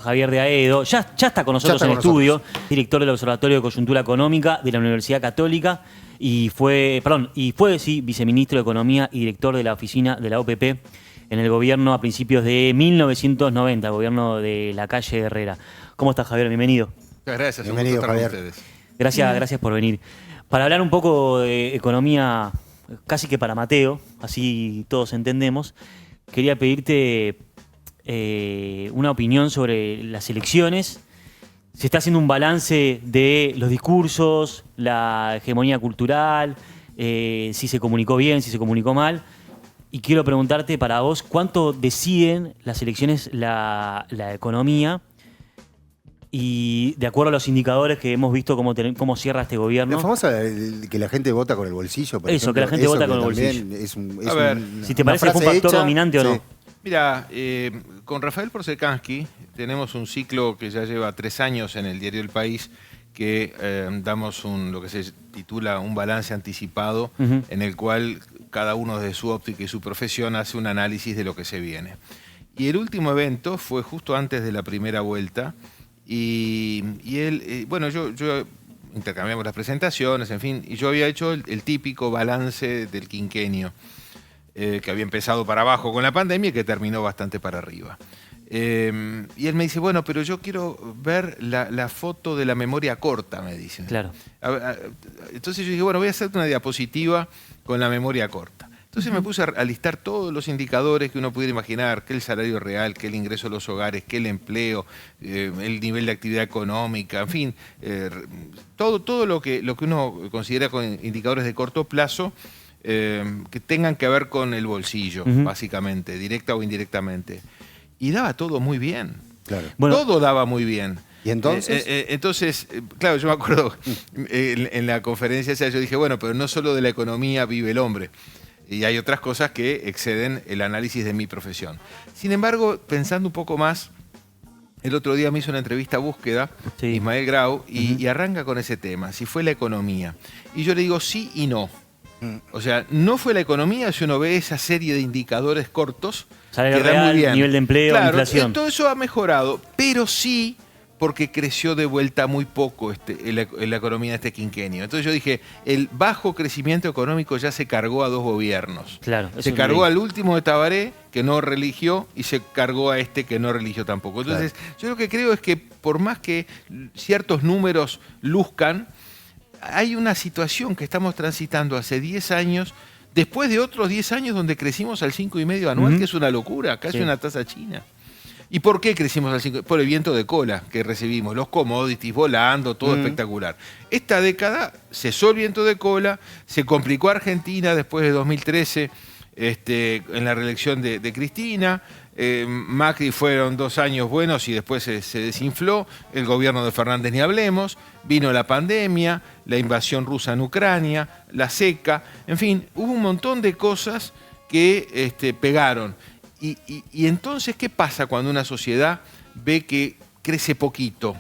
Javier de Aedo. Ya está con nosotros en el estudio, director del Observatorio de Coyuntura Económica de la Universidad Católica y fue viceministro de Economía y director de la oficina de la OPP en el gobierno a principios de 1990, gobierno de Lacalle Herrera. ¿Cómo estás, Javier? Bienvenido. Muchas gracias. Bienvenido, Javier. Ustedes. Gracias por venir. Para hablar un poco de economía, casi que para Mateo, así todos entendemos, quería pedirte una opinión sobre las elecciones. Se está haciendo un balance de los discursos, la hegemonía cultural, si se comunicó bien, si se comunicó mal. Y quiero preguntarte para vos, ¿cuánto deciden las elecciones la economía? Y de acuerdo a los indicadores que hemos visto cómo cierra este gobierno. La famosa que la gente vota con el bolsillo, por ejemplo. Que la gente vota con el bolsillo. A ver, si te parece que fue un factor dominante o no. Mira, con Rafael Porsekansky tenemos un ciclo que ya lleva 3 años en el diario El País, que damos lo que se titula un balance anticipado, en el cual cada uno desde su óptica y su profesión hace un análisis de lo que se viene. Y el último evento fue justo antes de la primera vuelta, y él, bueno, yo intercambiamos las presentaciones, en fin, y yo había hecho el típico balance del quinquenio, que había empezado para abajo con la pandemia y que terminó bastante para arriba. Y él me dice, bueno, pero yo quiero ver la foto de la memoria corta, me dice. Claro. Entonces yo dije, bueno, voy a hacerte una diapositiva con la memoria corta. Entonces me puse a listar todos los indicadores que uno pudiera imaginar, que el salario real, que el ingreso de los hogares, que el empleo, el nivel de actividad económica, en fin, todo lo que uno considera con indicadores de corto plazo, que tengan que ver con el bolsillo, básicamente, directa o indirectamente. Y daba todo muy bien. Claro. Bueno, todo daba muy bien. ¿Y entonces? Entonces, claro, yo me acuerdo en la conferencia esa yo dije, bueno, pero no solo de la economía vive el hombre. Y hay otras cosas que exceden el análisis de mi profesión. Sin embargo, pensando un poco más, el otro día me hizo una entrevista a Búsqueda, Ismael Grau, y arranca con ese tema, si fue la economía. Y yo le digo sí y no. O sea, no fue la economía si uno ve esa serie de indicadores cortos. Salario real, muy bien. Nivel de empleo, claro, inflación. Todo eso ha mejorado, pero sí porque creció de vuelta muy poco la economía de este quinquenio. Entonces yo dije, el bajo crecimiento económico ya se cargó a 2 gobiernos. Claro, se cargó al último de Tabaré, que no religió, y se cargó a este que no religió tampoco. Entonces, yo lo que creo es que por más que ciertos números luzcan, hay una situación que estamos transitando hace 10 años, después de otros 10 años donde crecimos al 5,5 anual, que es una locura, casi una tasa china. ¿Y por qué crecimos al 5? Por el viento de cola que recibimos, los commodities volando, todo espectacular. Esta década cesó el viento de cola, se complicó Argentina después de 2013 en la reelección de Cristina. Macri fueron 2 años buenos y después se desinfló. El gobierno de Fernández ni hablemos. Vino la pandemia, la invasión rusa en Ucrania, la seca. En fin, hubo un montón de cosas que pegaron. Y entonces, ¿qué pasa cuando una sociedad ve que crece poquito?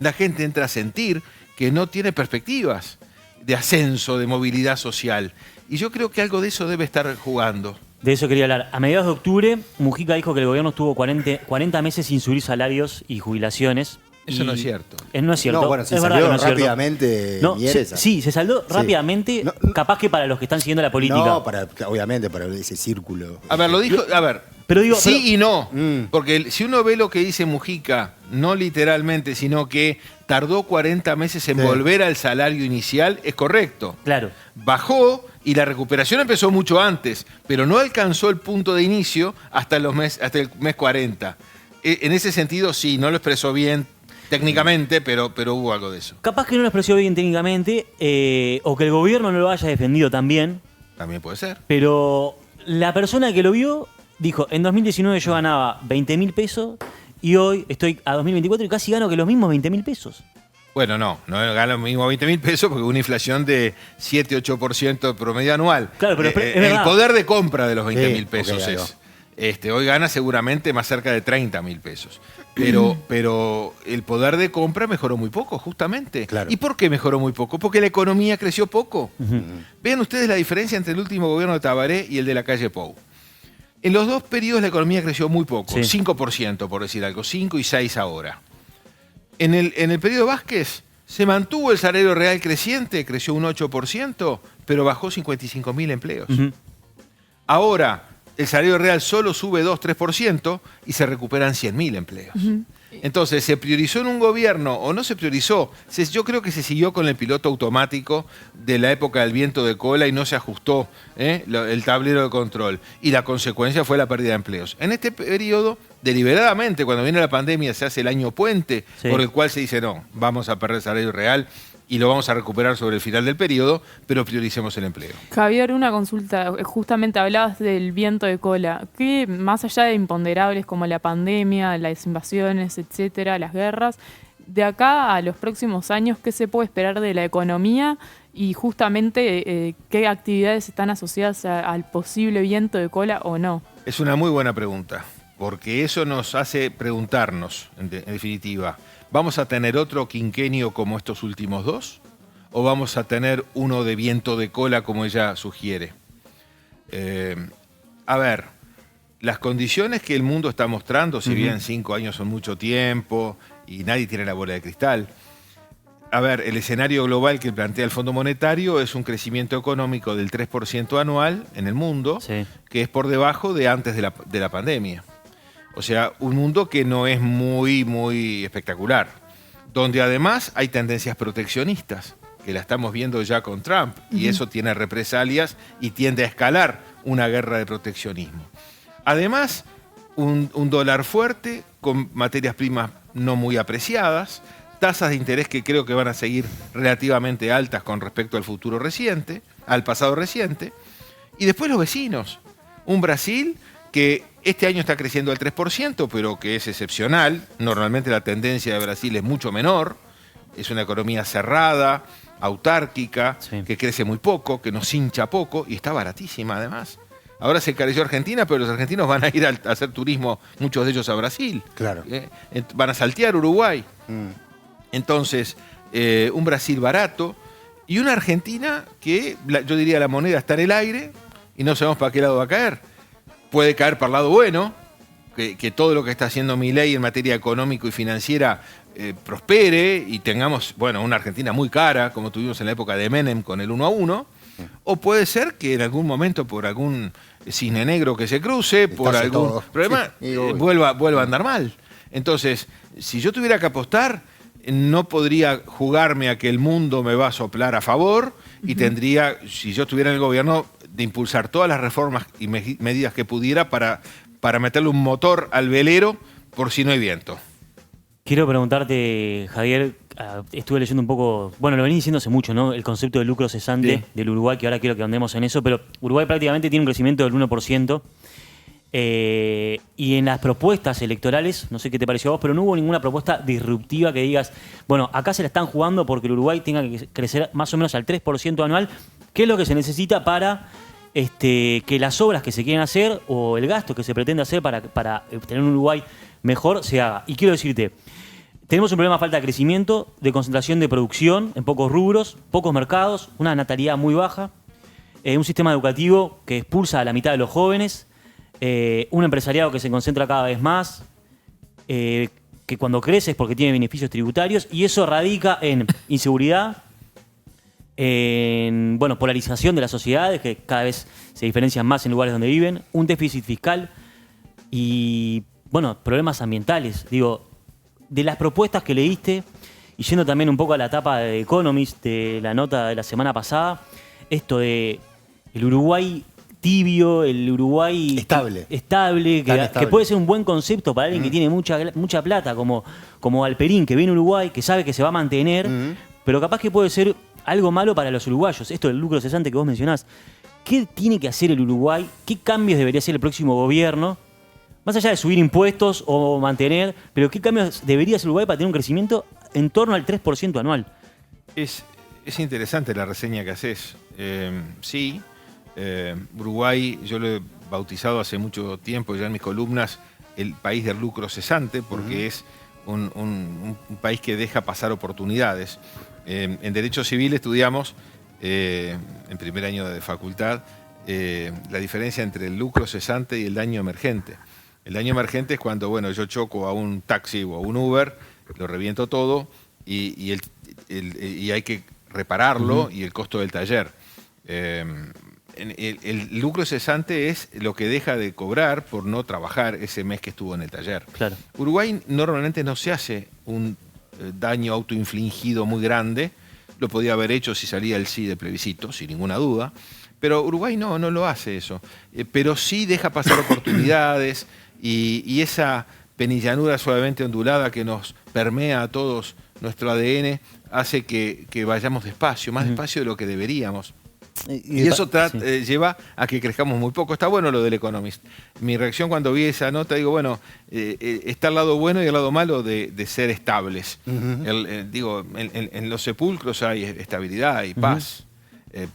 La gente entra a sentir que no tiene perspectivas de ascenso, de movilidad social. Y yo creo que algo de eso debe estar jugando. De eso quería hablar. A mediados de octubre, Mujica dijo que el gobierno estuvo 40 meses sin subir salarios y jubilaciones. Eso no es cierto. No es cierto. No, bueno, se es salió verdad que no es rápidamente. No, sí, se saldó rápidamente, capaz que para los que están siguiendo la política. No, obviamente, para ese círculo. A ver, lo dijo, pero digo, sí y no. Porque si uno ve lo que dice Mujica, no literalmente, sino que tardó 40 meses en volver al salario inicial, es correcto. Claro. Bajó y la recuperación empezó mucho antes, pero no alcanzó el punto de inicio hasta el mes 40. En ese sentido, sí, no lo expresó bien técnicamente, pero hubo algo de eso. Capaz que no lo expresó bien técnicamente, o que el gobierno no lo haya defendido también. También puede ser. Pero la persona que lo vio dijo, en 2019 yo ganaba 20.000 pesos y hoy estoy a 2024 y casi gano que los mismos 20.000 pesos. Bueno, no gana lo mismo 20.000 pesos porque una inflación de 7-8% de promedio anual. Claro, pero el poder de compra de los 20.000 pesos okay, es. Hoy gana seguramente más cerca de 30.000 pesos. Pero el poder de compra mejoró muy poco, justamente. Claro. ¿Y por qué mejoró muy poco? Porque la economía creció poco. Vean ustedes la diferencia entre el último gobierno de Tabaré y el de Lacalle Pou. En los dos periodos la economía creció muy poco, Sí. 5% por decir algo, 5 y 6 ahora. En el periodo Vázquez se mantuvo el salario real creciente, creció un 8%, pero bajó 55.000 empleos. Ujú. Ahora, el salario real solo sube 2-3% y se recuperan 100.000 empleos. Entonces, ¿se priorizó en un gobierno o no se priorizó? Yo creo que se siguió con el piloto automático de la época del viento de cola y no se ajustó el tablero de control. Y la consecuencia fue la pérdida de empleos. En este periodo, deliberadamente, cuando viene la pandemia, se hace el año puente, Sí. por el cual se dice, no, vamos a perder el salario real y lo vamos a recuperar sobre el final del periodo, pero prioricemos el empleo. Javier, una consulta. Justamente hablabas del viento de cola. ¿Qué, más allá de imponderables como la pandemia, las invasiones, etcétera, las guerras, de acá a los próximos años, qué se puede esperar de la economía y justamente qué actividades están asociadas al posible viento de cola o no? Es una muy buena pregunta, porque eso nos hace preguntarnos, en definitiva, ¿vamos a tener otro quinquenio como estos últimos dos? ¿O vamos a tener uno de viento de cola como ella sugiere? A ver, las condiciones que el mundo está mostrando, si bien 5 años son mucho tiempo y nadie tiene la bola de cristal, a ver, el escenario global que plantea el Fondo Monetario es un crecimiento económico del 3% anual en el mundo, Sí. que es por debajo de antes de la pandemia. O sea, un mundo que no es muy espectacular, donde además hay tendencias proteccionistas, que la estamos viendo ya con Trump, y eso tiene represalias y tiende a escalar una guerra de proteccionismo. Además, un dólar fuerte, con materias primas no muy apreciadas, tasas de interés que creo que van a seguir relativamente altas con respecto al futuro reciente, al pasado reciente, y después los vecinos. Un Brasil que este año está creciendo al 3%, pero que es excepcional. Normalmente la tendencia de Brasil es mucho menor. Es una economía cerrada, autárquica, Sí. que crece muy poco, que nos hincha poco y está baratísima además. Ahora se encareció Argentina, pero los argentinos van a ir a hacer turismo, muchos de ellos a Brasil. Claro. Van a saltear Uruguay. Mm. Entonces, un Brasil barato y una Argentina que, yo diría, la moneda está en el aire y no sabemos para qué lado va a caer. Puede caer para el lado bueno, que todo lo que está haciendo Milei en materia económico y financiera prospere y tengamos, bueno, una Argentina muy cara, como tuvimos en la época de Menem con el 1 a 1. O puede ser que en algún momento, por algún cisne negro que se cruce, por Estase algún todo. problema, Sí, y obvio. vuelva a andar mal. Entonces, si yo tuviera que apostar, no podría jugarme a que el mundo me va a soplar a favor y tendría, si yo estuviera en el gobierno, de impulsar todas las reformas y medidas que pudiera para meterle un motor al velero por si no hay viento. Quiero preguntarte, Javier, estuve leyendo un poco, bueno, lo venís diciendo hace mucho, ¿no? El concepto de lucro cesante Sí. del Uruguay, que ahora quiero que andemos en eso, pero Uruguay prácticamente tiene un crecimiento del 1%. Y en las propuestas electorales, no sé qué te pareció a vos, pero no hubo ninguna propuesta disruptiva que digas, bueno, acá se la están jugando porque el Uruguay tenga que crecer más o menos al 3% anual, que es lo que se necesita para que las obras que se quieren hacer o el gasto que se pretende hacer para tener un Uruguay mejor se haga. Y quiero decirte, tenemos un problema de falta de crecimiento, de concentración de producción en pocos rubros, pocos mercados, una natalidad muy baja, un sistema educativo que expulsa a la mitad de los jóvenes, un empresariado que se concentra cada vez más, que cuando crece es porque tiene beneficios tributarios, y eso radica en inseguridad, en polarización de las sociedades, que cada vez se diferencian más en lugares donde viven, un déficit fiscal y problemas ambientales. Digo, de las propuestas que leíste, y yendo también un poco a la etapa de Economist, de la nota de la semana pasada, esto de el Uruguay tibio, el Uruguay Estable. estable, Tan que estable. puede ser un buen concepto para alguien que tiene mucha plata, como Alperín, que viene a Uruguay, que sabe que se va a mantener, pero capaz que puede ser algo malo para los uruguayos. Esto del lucro cesante que vos mencionás. ¿Qué tiene que hacer el Uruguay? ¿Qué cambios debería hacer el próximo gobierno? Más allá de subir impuestos o mantener, pero ¿qué cambios debería hacer Uruguay para tener un crecimiento en torno al 3% anual? Es interesante la reseña que haces. Sí, Uruguay, yo lo he bautizado hace mucho tiempo ya en mis columnas, el país del lucro cesante, porque es un país que deja pasar oportunidades. En Derecho Civil estudiamos, en primer año de facultad, la diferencia entre el lucro cesante y el daño emergente. El daño emergente es cuando, bueno, yo choco a un taxi o a un Uber, lo reviento todo y hay que repararlo y el costo del taller. El lucro cesante es lo que deja de cobrar por no trabajar ese mes que estuvo en el taller. Claro. Uruguay normalmente no se hace un daño autoinfligido muy grande. Lo podía haber hecho si salía el sí de plebiscito, sin ninguna duda. Pero Uruguay no lo hace eso. Pero sí deja pasar oportunidades y esa penillanura suavemente ondulada que nos permea a todos nuestro ADN hace que vayamos despacio, más despacio de lo que deberíamos. Y eso lleva a que crezcamos muy poco. Está bueno lo del Economist. Mi reacción cuando vi esa nota, digo, bueno, está el lado bueno y el lado malo de ser estables. En los sepulcros hay estabilidad y paz,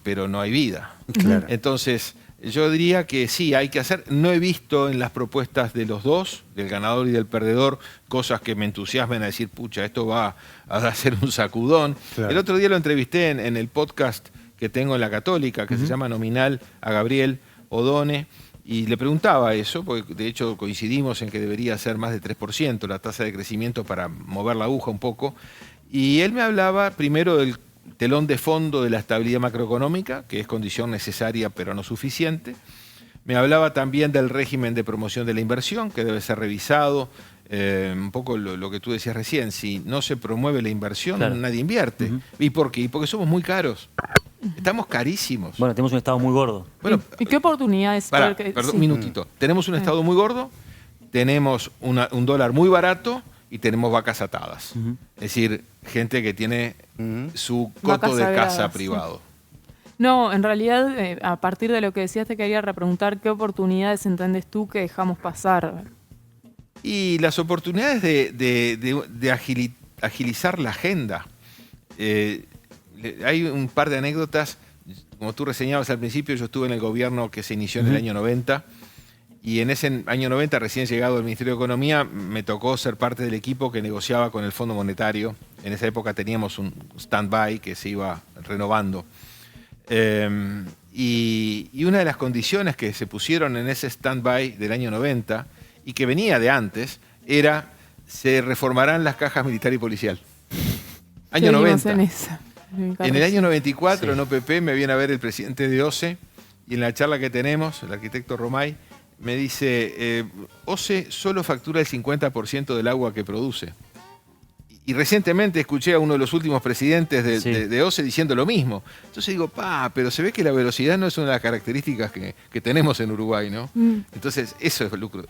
pero no hay vida. Claro. Entonces, yo diría que sí, hay que hacer. No he visto en las propuestas de los dos, del ganador y del perdedor, cosas que me entusiasmen a decir, pucha, esto va a hacer un sacudón. Claro. El otro día lo entrevisté en el podcast que tengo en la Católica, que se llama Nominal, a Gabriel Odone, y le preguntaba eso, porque de hecho coincidimos en que debería ser más de 3% la tasa de crecimiento para mover la aguja un poco, y él me hablaba primero del telón de fondo de la estabilidad macroeconómica, que es condición necesaria pero no suficiente. Me hablaba también del régimen de promoción de la inversión, que debe ser revisado. Un poco lo que tú decías recién, si no se promueve la inversión, claro, nadie invierte. ¿Y por qué? Porque somos muy caros. Estamos carísimos. Bueno, tenemos un Estado muy gordo. Bueno, ¿Y qué oportunidades? perdón, un minutito. Tenemos un Estado muy gordo, tenemos un dólar muy barato y tenemos vacas atadas. Es decir, gente que tiene su coto Vacas de sagradas, casa sí. privado. No, en realidad, a partir de lo que decías, te quería repreguntar qué oportunidades entendés tú que dejamos pasar. Y las oportunidades de agilizar la agenda. Hay un par de anécdotas. Como tú reseñabas al principio, yo estuve en el gobierno que se inició en el año 90. Y en ese año 90, recién llegado al Ministerio de Economía, me tocó ser parte del equipo que negociaba con el Fondo Monetario. En esa época teníamos un stand-by que se iba renovando. Y una de las condiciones que se pusieron en ese stand-by del año 90 y que venía de antes era se reformarán las cajas militar y policial. Año Seguimos 90. en esa. En el año 94 en OPP me viene a ver el presidente de OCE y en la charla que tenemos, el arquitecto Romay, me dice, OCE solo factura el 50% del agua que produce. Y recientemente escuché a uno de los últimos presidentes de OCE diciendo lo mismo. Entonces digo, pero se ve que la velocidad no es una de las características que tenemos en Uruguay, ¿no? Entonces, eso es lucro.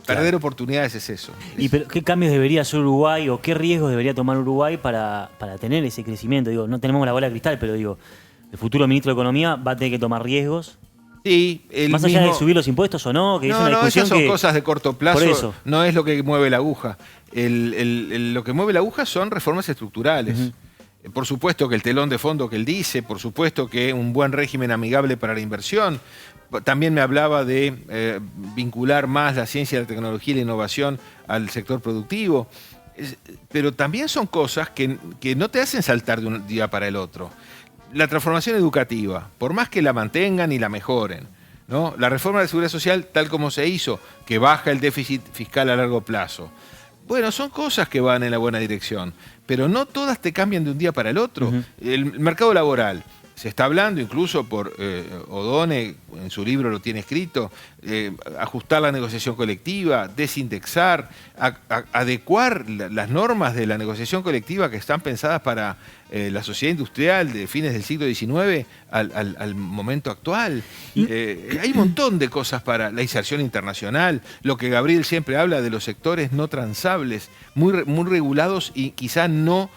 Perder oportunidades es eso. Pero qué cambios debería hacer Uruguay o qué riesgos debería tomar Uruguay para tener ese crecimiento? Digo, no tenemos la bola de cristal, pero digo, el futuro ministro de Economía va a tener que tomar riesgos. Sí, más allá de subir los impuestos o no, que es una discusión esas son cosas de corto plazo, por eso. No es lo que mueve la aguja. Lo que mueve la aguja son reformas estructurales. Por supuesto que el telón de fondo que él dice, por supuesto que un buen régimen amigable para la inversión. También me hablaba de vincular más la ciencia, la tecnología y la innovación al sector productivo. Pero también son cosas que no te hacen saltar de un día para el otro. La transformación educativa, por más que la mantengan y la mejoren, ¿no? La reforma de la seguridad social, tal como se hizo, que baja el déficit fiscal a largo plazo. Bueno, son cosas que van en la buena dirección, pero no todas te cambian de un día para el otro. El mercado laboral, se está hablando incluso por Odone, en su libro lo tiene escrito, ajustar la negociación colectiva, desindexar, adecuar las normas de la negociación colectiva que están pensadas para la sociedad industrial de fines del siglo XIX al momento actual. Hay un montón de cosas para la inserción internacional, lo que Gabriel siempre habla de los sectores no transables, muy regulados y quizá no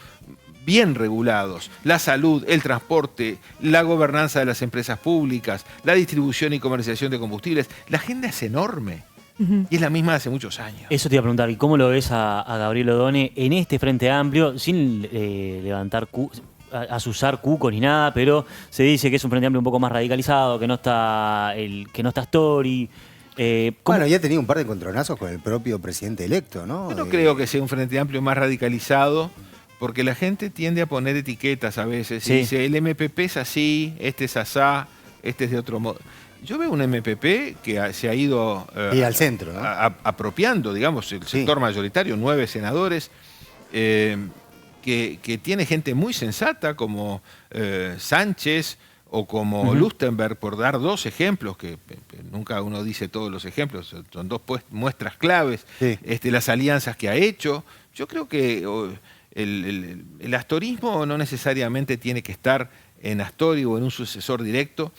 bien regulados, la salud, el transporte, la gobernanza de las empresas públicas, la distribución y comercialización de combustibles. La agenda es enorme y es la misma de hace muchos años. Eso te iba a preguntar, ¿y cómo lo ves a Gabriel Odone en este Frente Amplio, sin levantar asusar cucos ni nada, pero se dice que es un Frente Amplio un poco más radicalizado, que no está Story? Bueno, ya tenía un par de encontronazos con el propio presidente electo, ¿no? Yo no creo que sea un Frente Amplio más radicalizado, porque la gente tiende a poner etiquetas a veces. Sí. Y dice, el MPP es así, este es asá, este es de otro modo. Yo veo un MPP que se ha ido Y al centro, ¿no? apropiando, digamos, el Sí. sector mayoritario, 9 senadores, que tiene gente muy sensata como Sánchez o como Lustenberg, por dar dos ejemplos, que nunca uno dice todos los ejemplos, son dos muestras claves, Sí. las alianzas que ha hecho. Yo creo que el astorismo no necesariamente tiene que estar en Astori o en un sucesor directo.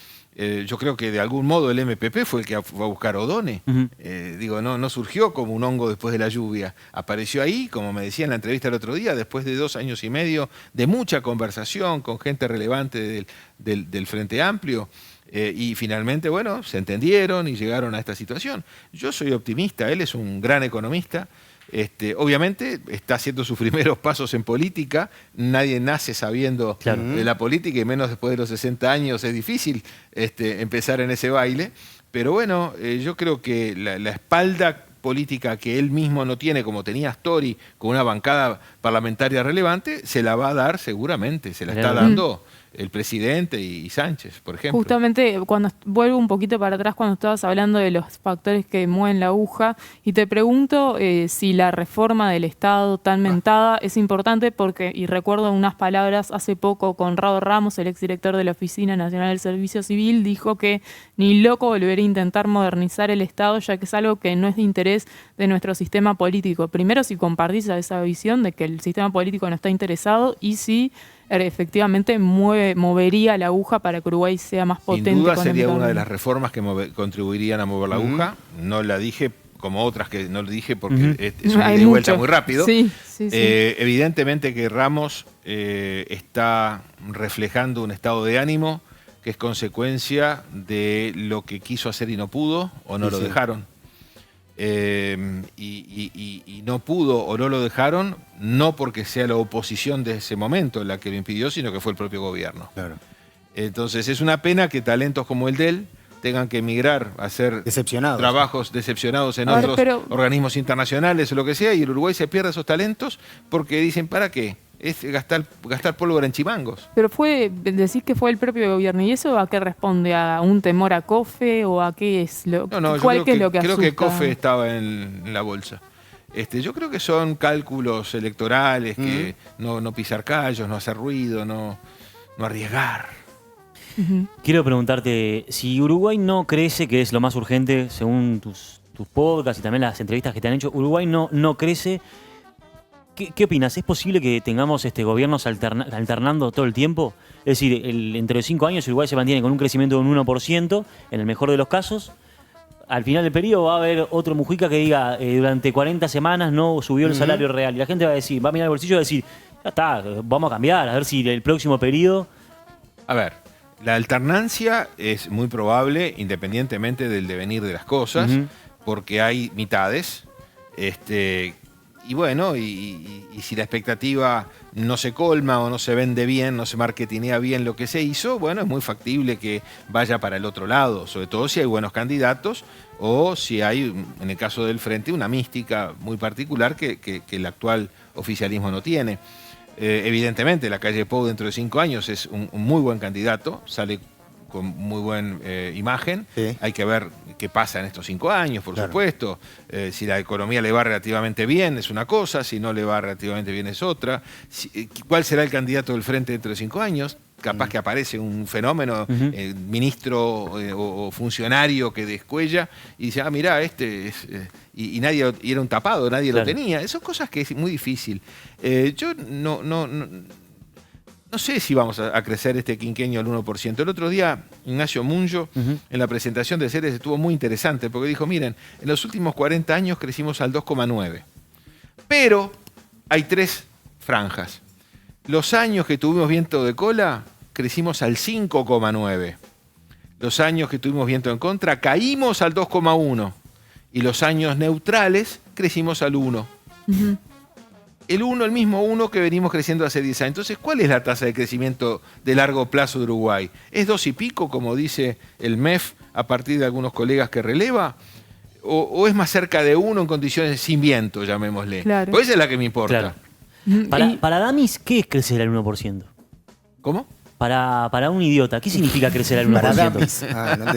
Yo creo que de algún modo el MPP fue el que fue a buscar a Odone. No surgió como un hongo después de la lluvia. Apareció ahí, como me decía en la entrevista el otro día, después de 2 años y medio de mucha conversación con gente relevante del Frente Amplio. Y finalmente, bueno, se entendieron y llegaron a esta situación. Yo soy optimista, él es un gran economista. Obviamente está haciendo sus primeros pasos en política, nadie nace sabiendo de la política y menos después de los 60 años es difícil empezar en ese baile, pero bueno, yo creo que la espalda política que él mismo no tiene, como tenía Astori, con una bancada parlamentaria relevante, se la va a dar seguramente, se la está dando el presidente y Sánchez, por ejemplo. Justamente, cuando vuelvo un poquito para atrás, cuando estabas hablando de los factores que mueven la aguja, y te pregunto si la reforma del Estado tan mentada es importante, porque, y recuerdo unas palabras hace poco, Conrado Ramos, el exdirector de la Oficina Nacional del Servicio Civil, dijo que ni loco volvería a intentar modernizar el Estado, ya que es algo que no es de interés de nuestro sistema político. Primero, si compartís esa visión de que el sistema político no está interesado, y si efectivamente movería la aguja para que Uruguay sea más potente. Sin duda sería una de económicamente. las reformas que contribuirían a mover la aguja. No la dije como otras que no lo dije porque es una ida y vuelta muy rápido. Sí, sí, sí. Evidentemente que Ramos está reflejando un estado de ánimo que es consecuencia de lo que quiso hacer y no pudo, o no lo dejaron. Y no pudo o no lo dejaron, no porque sea la oposición de ese momento la que lo impidió, sino que fue el propio gobierno. Claro. Entonces es una pena que talentos como el de él tengan que emigrar a hacer trabajos decepcionados en otros organismos internacionales o lo que sea, y el Uruguay se pierde esos talentos porque dicen, ¿para qué? Es gastar pólvora en chimangos. Pero decís que fue el propio gobierno, ¿y eso a qué responde? ¿A un temor a COFE o a qué es lo que creo que asusta? COFE estaba en la bolsa. Yo creo que son cálculos electorales, que no pisar callos, no hacer ruido, no arriesgar. Quiero preguntarte, si Uruguay no crece, que es lo más urgente según tus podcasts y también las entrevistas que te han hecho, Uruguay no crece, ¿qué opinas? ¿Es posible que tengamos gobiernos alternando todo el tiempo? Es decir, entre 5 años Uruguay se mantiene con un crecimiento de un 1%, en el mejor de los casos. Al final del periodo va a haber otro Mujica que diga, durante 40 semanas no subió el salario real. Y la gente va a mirar el bolsillo y va a decir, ya está, vamos a cambiar, a ver si el próximo periodo... A ver, la alternancia es muy probable, independientemente del devenir de las cosas, porque hay mitades, y bueno, y si la expectativa no se colma o no se vende bien, no se marketinea bien lo que se hizo, bueno, es muy factible que vaya para el otro lado, sobre todo si hay buenos candidatos o si hay, en el caso del Frente, una mística muy particular que el actual oficialismo no tiene. Evidentemente, la calle Pou dentro de 5 años es un muy buen candidato, sale con muy buena imagen. Sí. Hay que ver qué pasa en estos 5 años, por supuesto. Si la economía le va relativamente bien es una cosa, si no le va relativamente bien es otra. ¿Cuál será el candidato del Frente dentro de 5 años? Capaz que aparece un fenómeno, ministro o funcionario que descuella y dice, mirá, y nadie, y era un tapado, nadie lo tenía. Esas cosas que es muy difícil. Yo no sé si vamos a crecer este quinquenio al 1%. El otro día, Ignacio Munjo, en la presentación de Ceres, estuvo muy interesante, porque dijo, miren, en los últimos 40 años crecimos al 2,9. Pero hay 3 franjas. Los años que tuvimos viento de cola, crecimos al 5,9. Los años que tuvimos viento en contra, caímos al 2,1. Y los años neutrales, crecimos al 1. El mismo 1 que venimos creciendo hace 10 años. Entonces, ¿cuál es la tasa de crecimiento de largo plazo de Uruguay? ¿Es 2 y pico, como dice el MEF, a partir de algunos colegas que releva? ¿O es más cerca de 1 en condiciones sin viento, llamémosle? Claro. Pues esa es la que me importa. Claro. Para Damis, ¿qué es crecer al 1%? ¿Cómo? Para un idiota, ¿qué significa crecer al 1%? Para Damis. No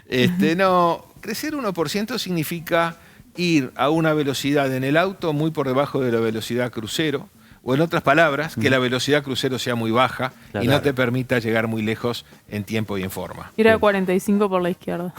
entendí. No, crecer 1% significa ir a una velocidad en el auto muy por debajo de la velocidad crucero, o en otras palabras, que la velocidad crucero sea muy baja y no te permita llegar muy lejos en tiempo y en forma. Ir a 45 por la izquierda.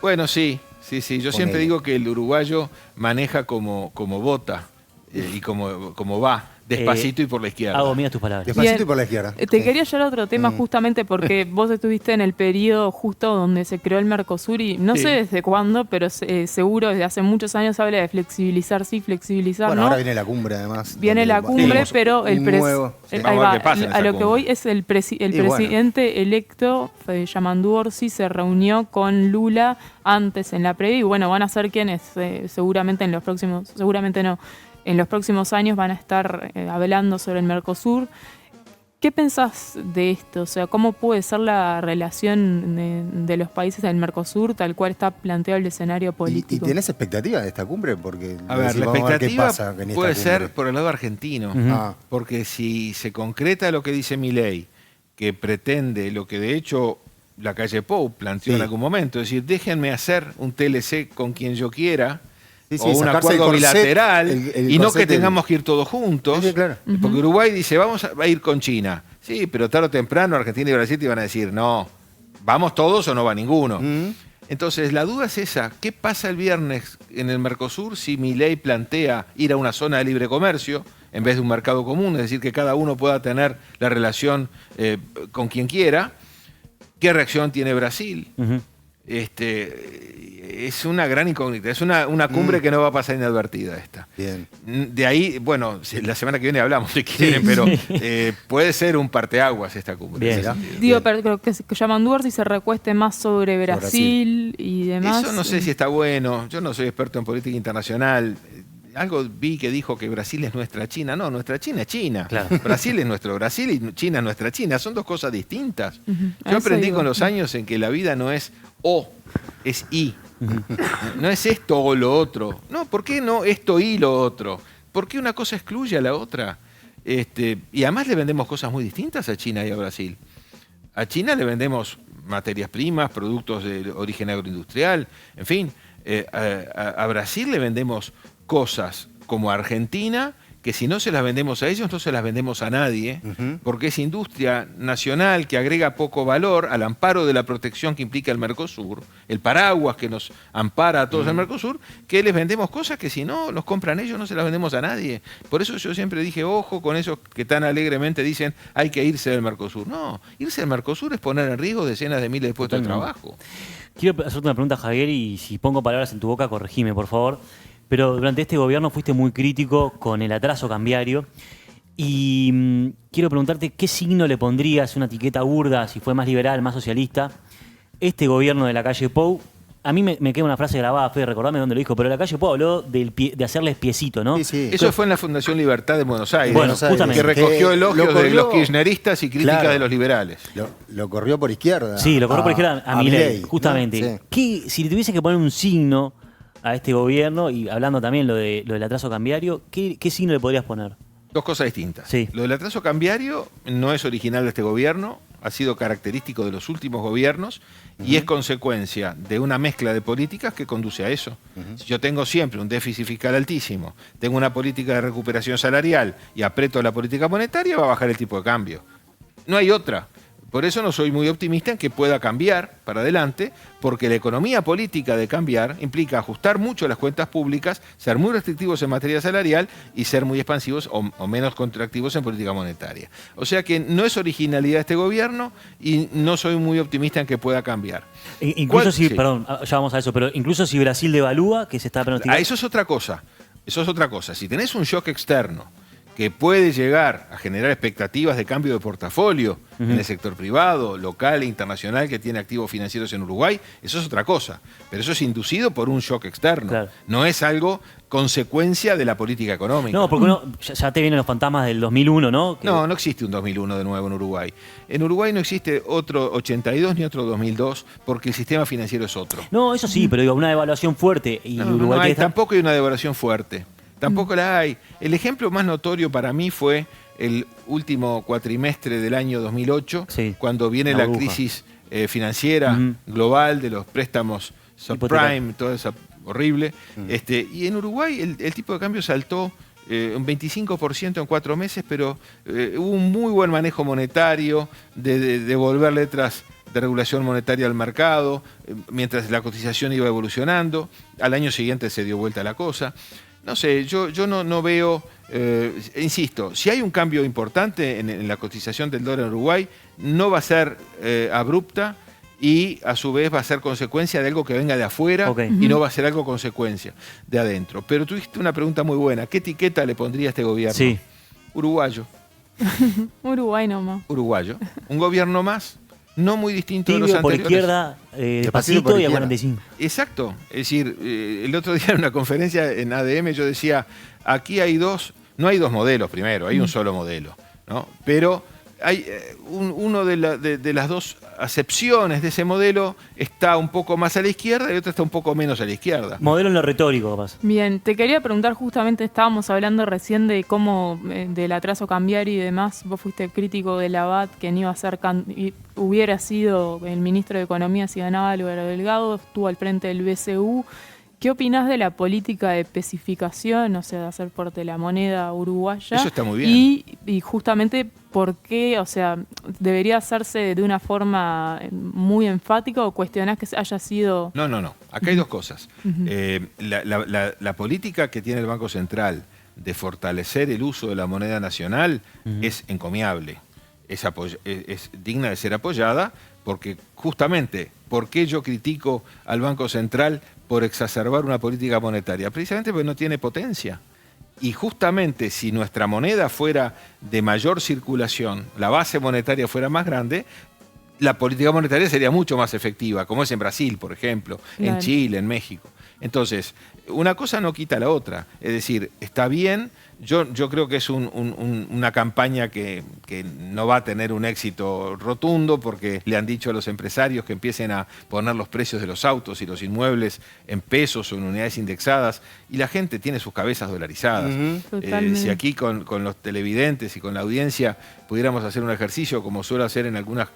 Bueno, sí. Yo siempre digo que el uruguayo maneja como bota y como va, despacito y por la izquierda. Hago mías tus palabras. Despacito y por la izquierda. Te quería llevar a otro tema justamente porque vos estuviste en el periodo justo donde se creó el Mercosur y no sé desde cuándo, pero seguro desde hace muchos años se habla de flexibilizar, flexibilizar, Bueno, ¿no? ahora viene la cumbre además. Viene la cumbre, pero el nuevo. Sí. ahí Vamos a ver va, qué pasa en a esa lo que cumbre. voy es el presidente electo, Yamandu Orsi, se reunió con Lula antes en la previa y bueno, van a ser quienes seguramente en los próximos años van a estar hablando sobre el Mercosur. ¿Qué pensás de esto? O sea, ¿cómo puede ser la relación de los países del Mercosur tal cual está planteado el escenario ¿Y político? tenés expectativa de esta cumbre? Porque A ver, la vamos a ver qué expectativa pasa en esta puede cumbre. ser por el lado argentino, porque si se concreta lo que dice Milei, que pretende lo que de hecho la calle Pou planteó en algún momento, es decir, déjenme hacer un TLC con quien yo quiera, o un sacarse el acuerdo corset, bilateral, el y no corset que tengamos que ir todos juntos, Sí, claro. porque Uruguay dice, va a ir con China. Sí, pero tarde o temprano Argentina y Brasil te van a decir, no, ¿vamos todos o no va ninguno? Entonces, la duda es esa, ¿qué pasa el viernes en el Mercosur si Milei plantea ir a una zona de libre comercio en vez de un mercado común? Es decir, que cada uno pueda tener la relación con quien quiera. ¿Qué reacción tiene Brasil? Es una gran incógnita, es una cumbre que no va a pasar inadvertida esta. Bien. De ahí, bueno, la semana que viene hablamos si quieren, pero puede ser un parteaguas esta cumbre. Bien. ¿Será? Digo, pero creo que Yamandu Orsi se recueste más sobre Brasil y demás. Eso no sé si está bueno, yo no soy experto en política internacional. Algo vi que dijo que Brasil es nuestra China. No, nuestra China es China. Claro. Brasil es nuestro Brasil y China es nuestra China. Son dos cosas distintas. A Yo eso aprendí digo. con los años en que la vida no es o, es y. No es esto o lo otro. No, ¿por qué no esto y lo otro? ¿Por qué una cosa excluye a la otra? Y además le vendemos cosas muy distintas a China y a Brasil. A China le vendemos materias primas, productos de origen agroindustrial, en fin. A Brasil le vendemos cosas como a Argentina, que si no se las vendemos a ellos, no se las vendemos a nadie, porque es industria nacional que agrega poco valor al amparo de la protección que implica el Mercosur, el paraguas que nos ampara a todos el Mercosur, que les vendemos cosas que si no los compran ellos, no se las vendemos a nadie. Por eso yo siempre dije, ojo con esos que tan alegremente dicen hay que irse del Mercosur. No, irse del Mercosur es poner en riesgo decenas de miles de puestos de trabajo. Quiero hacerte una pregunta, Javier, y si pongo palabras en tu boca, corregime, por favor. Pero durante este gobierno fuiste muy crítico con el atraso cambiario y quiero preguntarte qué signo le pondrías, una etiqueta burda, si fue más liberal, más socialista, este gobierno de la calle Pou. A mí me queda una frase grabada, Fede, recordame dónde lo dijo, pero la calle Pou habló de hacerles piecito, ¿no? Sí. Eso fue en la Fundación Libertad de Buenos Aires, Bueno, ¿no? justamente. Que recogió elogios Lo de corrió- los kirchneristas y críticas Claro. de los liberales. Lo corrió por izquierda. Sí, lo corrió por izquierda a Milei, ¿no? justamente. Sí. Si le tuviese que poner un signo a este gobierno, y hablando también lo del atraso cambiario, ¿qué signo le podrías poner? Dos cosas distintas. Sí. Lo del atraso cambiario no es original de este gobierno, ha sido característico de los últimos gobiernos y es consecuencia de una mezcla de políticas que conduce a eso. Si yo tengo siempre un déficit fiscal altísimo, tengo una política de recuperación salarial y aprieto la política monetaria, va a bajar el tipo de cambio. No hay otra. Por eso no soy muy optimista en que pueda cambiar para adelante, porque la economía política de cambiar implica ajustar mucho las cuentas públicas, ser muy restrictivos en materia salarial y ser muy expansivos o menos contractivos en política monetaria. O sea que no es originalidad de este gobierno y no soy muy optimista en que pueda cambiar. Incluso si, Sí. perdón, ya vamos a eso, pero incluso si Brasil devalúa, que se está pronosticando. Eso es otra cosa. Eso es otra cosa. Si tenés un shock externo que puede llegar a generar expectativas de cambio de portafolio en el sector privado, local e internacional que tiene activos financieros en Uruguay, eso es otra cosa. Pero eso es inducido por un shock externo. Claro. No es algo consecuencia de la política económica. No, porque ya te vienen los fantasmas del 2001, ¿no? Que- No existe un 2001 de nuevo en Uruguay. En Uruguay no existe otro 82 ni otro 2002 porque el sistema financiero es otro. No, eso sí, pero digo, una devaluación fuerte y No, Uruguay hay, está- tampoco hay una devaluación fuerte. Tampoco la hay. El ejemplo más notorio para mí fue el último cuatrimestre del año 2008, Sí, cuando viene la la burbuja. crisis financiera Ujú. global de los préstamos subprime, Hipotecario. todo eso horrible. Y en Uruguay el tipo de cambio saltó un 25% en 4 meses, pero hubo un muy buen manejo monetario de devolver letras de regulación monetaria al mercado, mientras la cotización iba evolucionando. Al año siguiente se dio vuelta la cosa. No sé, yo no veo, insisto, si hay un cambio importante en la cotización del dólar en Uruguay, no va a ser abrupta y a su vez va a ser consecuencia de algo que venga de afuera Ok. y no va a ser algo consecuencia de adentro. Pero tuviste una pregunta muy buena. ¿Qué etiqueta le pondría a este gobierno? Sí. Uruguayo. Uruguay nomás. Uruguayo. Un gobierno más, no muy distinto de los Tibio por anteriores. izquierda, despacito por y a izquierda. 45. Exacto. Es decir, el otro día en una conferencia en ADM yo decía, aquí hay no hay dos modelos primero, hay un solo modelo, ¿no? Pero hay uno de las dos acepciones de ese modelo está un poco más a la izquierda y otro está un poco menos a la izquierda. Modelo en lo retórico, capaz. Bien, te quería preguntar justamente, estábamos hablando recién de cómo, del atraso cambiario y demás, vos fuiste crítico de la BAT, que no iba a ser, hubiera sido el ministro de Economía si ganaba Álvaro Delgado, estuvo al frente del BCU. ¿Qué opinás de la política de especificación, o sea, de hacer porte la moneda uruguaya? Eso está muy bien. Y justamente, ¿por qué? O sea, ¿debería hacerse de una forma muy enfática o cuestionás que haya sido... No. Acá hay dos cosas. La política que tiene el Banco Central de fortalecer el uso de la moneda nacional es encomiable, es digna de ser apoyada, porque justamente, ¿por qué yo critico al Banco Central por exacerbar una política monetaria? Precisamente porque no tiene potencia. Y justamente si nuestra moneda fuera de mayor circulación, la base monetaria fuera más grande, la política monetaria sería mucho más efectiva, como es en Brasil, por ejemplo, en Claro. Chile, en México. Entonces, una cosa no quita la otra. Es decir, está bien, yo creo que es una campaña que no va a tener un éxito rotundo porque le han dicho a los empresarios que empiecen a poner los precios de los autos y los inmuebles en pesos o en unidades indexadas y la gente tiene sus cabezas dolarizadas. Totalmente. Si aquí con los televidentes y con la audiencia pudiéramos hacer un ejercicio como suelo hacer en algunas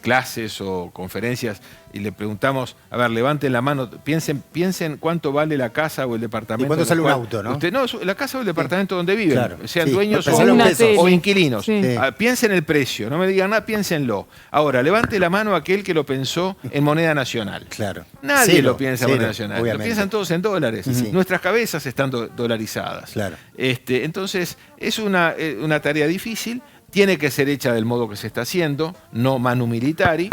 clases o conferencias y le preguntamos, a ver, levanten la mano, piensen cuánto vale la casa o el departamento. ¿Y cuánto en el sale un cual auto, no? Usted, no, la casa o el departamento donde viven, Claro, sean sí. dueños Pensalo en Una pesos. tele. o inquilinos. Sí. Sí. Piensen el precio, no me digan nada, piénsenlo. Ahora, levante la mano aquel que lo pensó en moneda nacional. Claro. Nadie Cero, lo piensa en cero, moneda nacional, obviamente. lo piensan todos en dólares. Sí. Nuestras cabezas están dolarizadas. Claro. Entonces, es una tarea difícil, tiene que ser hecha del modo que se está haciendo, no manu militari,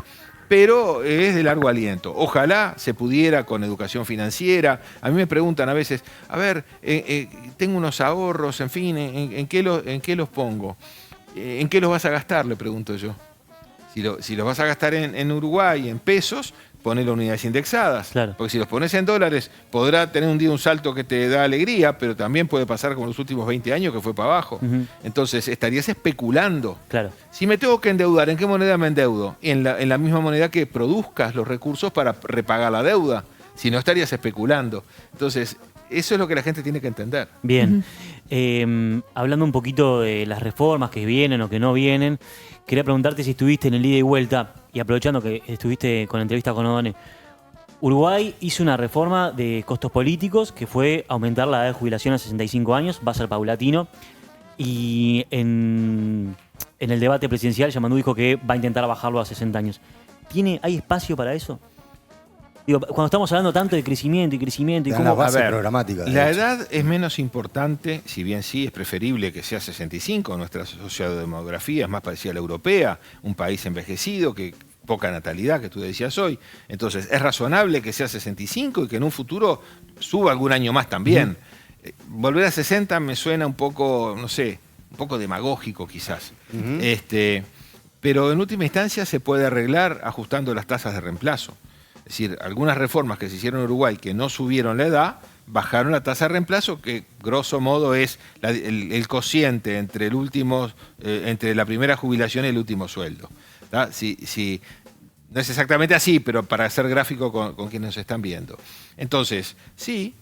pero es de largo aliento. Ojalá se pudiera con educación financiera. A mí me preguntan a veces, a ver, tengo unos ahorros, en fin, ¿en qué los pongo? ¿En qué los vas a gastar? Le pregunto yo. Si los vas a gastar en Uruguay, en pesos, ponelo en unidades indexadas. Claro. Porque si los pones en dólares, podrá tener un día un salto que te da alegría, pero también puede pasar como los últimos 20 años que fue para abajo. Entonces, estarías especulando. Claro. Si me tengo que endeudar, ¿en qué moneda me endeudo? En la misma moneda que produzcas los recursos para repagar la deuda. Si no, estarías especulando. Entonces, eso es lo que la gente tiene que entender. Bien. Hablando un poquito de las reformas que vienen o que no vienen, quería preguntarte si estuviste en el ida y vuelta, y aprovechando que estuviste con la entrevista con Odone, Uruguay hizo una reforma de costos políticos que fue aumentar la edad de jubilación a 65 años, va a ser paulatino, y en el debate presidencial Yamandú dijo que va a intentar bajarlo a 60 años. ¿Hay espacio para eso? Digo, cuando estamos hablando tanto de crecimiento y crecimiento y Dan cómo... la base A ver, programática. de La hecho. edad es menos importante, si bien sí es preferible que sea 65, nuestra sociodemografía es más parecida a la europea, un país envejecido, que poca natalidad, que tú decías hoy. Entonces, es razonable que sea 65 y que en un futuro suba algún año más también. Volver a 60 me suena un poco, no sé, un poco demagógico quizás. Pero en última instancia se puede arreglar ajustando las tasas de reemplazo. Es decir, algunas reformas que se hicieron en Uruguay que no subieron la edad, bajaron la tasa de reemplazo, que grosso modo es el cociente entre entre la primera jubilación y el último sueldo. ¿Tá? No es exactamente así, pero para ser gráfico con quienes nos están viendo. Entonces, sí,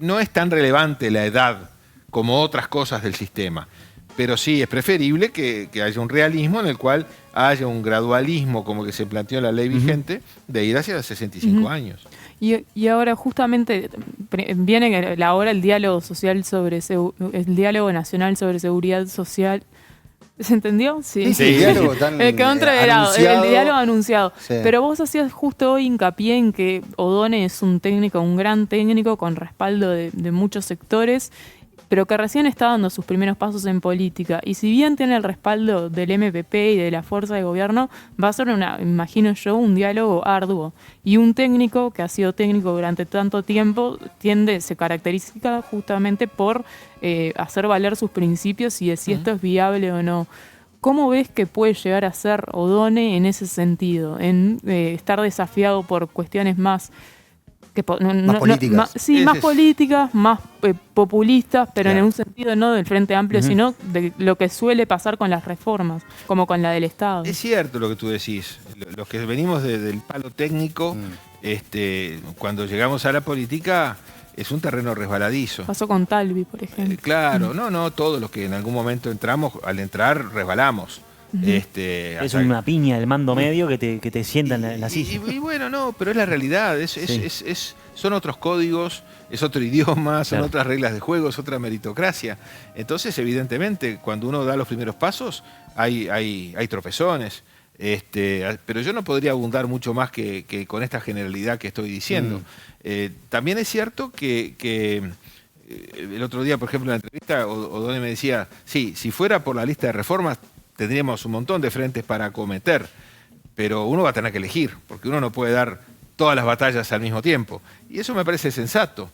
no es tan relevante la edad como otras cosas del sistema. pero sí es preferible que haya un realismo en el cual haya un gradualismo, como que se planteó en la ley vigente, de ir hacia los 65 años. Y ahora justamente viene ahora el diálogo social el diálogo nacional sobre seguridad social. ¿Se entendió? Sí. Sí, el diálogo tan el diálogo anunciado. Sí. Pero vos hacías justo hoy hincapié en que O'Donnell es un técnico, un gran técnico con respaldo de muchos sectores, pero que recién está dando sus primeros pasos en política. Y si bien tiene el respaldo del MPP y de la fuerza de gobierno, va a ser, imagino yo, un diálogo arduo. Y un técnico que ha sido técnico durante tanto tiempo se caracteriza justamente por hacer valer sus principios y de si esto es viable o no. ¿Cómo ves que puede llegar a ser O'Donnell en ese sentido? En estar desafiado por cuestiones más... Más políticas. Más políticas, más populistas, pero en un sentido no del Frente Amplio, sino de lo que suele pasar con las reformas, como con la del Estado. Es cierto lo que tú decís. Los que venimos del palo técnico, cuando llegamos a la política, es un terreno resbaladizo. Pasó con Talvi, por ejemplo. Claro, no, todos los que en algún momento entramos, al entrar resbalamos. Es una piña el mando medio que te sienta en la silla. Y bueno, no, pero es la realidad, son otros códigos, es otro idioma, son otras reglas de juego, es otra meritocracia. Entonces, evidentemente, cuando uno da los primeros pasos, hay tropezones. Pero yo no podría abundar mucho más que con esta generalidad que estoy diciendo. También es cierto que el otro día, por ejemplo, en la entrevista, O'Donnell me decía, sí, si fuera por la lista de reformas, tendríamos un montón de frentes para acometer, pero uno va a tener que elegir, porque uno no puede dar todas las batallas al mismo tiempo. Y eso me parece sensato.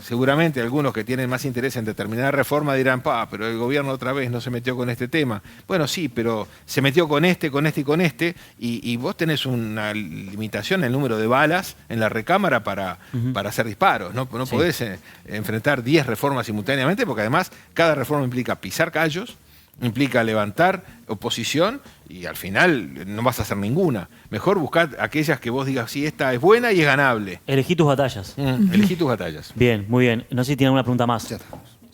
Seguramente algunos que tienen más interés en determinada reforma dirán, pero el gobierno otra vez no se metió con este tema. Bueno, sí, pero se metió con este y con este, y vos tenés una limitación en el número de balas en la recámara para hacer disparos. No podés enfrentar 10 reformas simultáneamente, porque además cada reforma implica pisar callos, implica levantar oposición y al final no vas a hacer ninguna. Mejor buscar aquellas que vos digas, sí, esta es buena y es ganable. Elegí tus batallas. Elegí tus batallas. Bien, muy bien. No sé si tienen alguna pregunta más.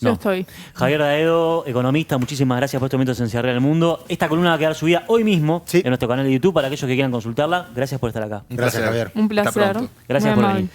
Yo estoy. Javier Daedo, economista, muchísimas gracias por este momento de Esencia Real del Mundo. Esta columna va a quedar subida hoy mismo en nuestro canal de YouTube para aquellos que quieran consultarla. Gracias por estar acá. Gracias, Javier. Un placer. Hasta pronto. Gracias Muy por amable. venir.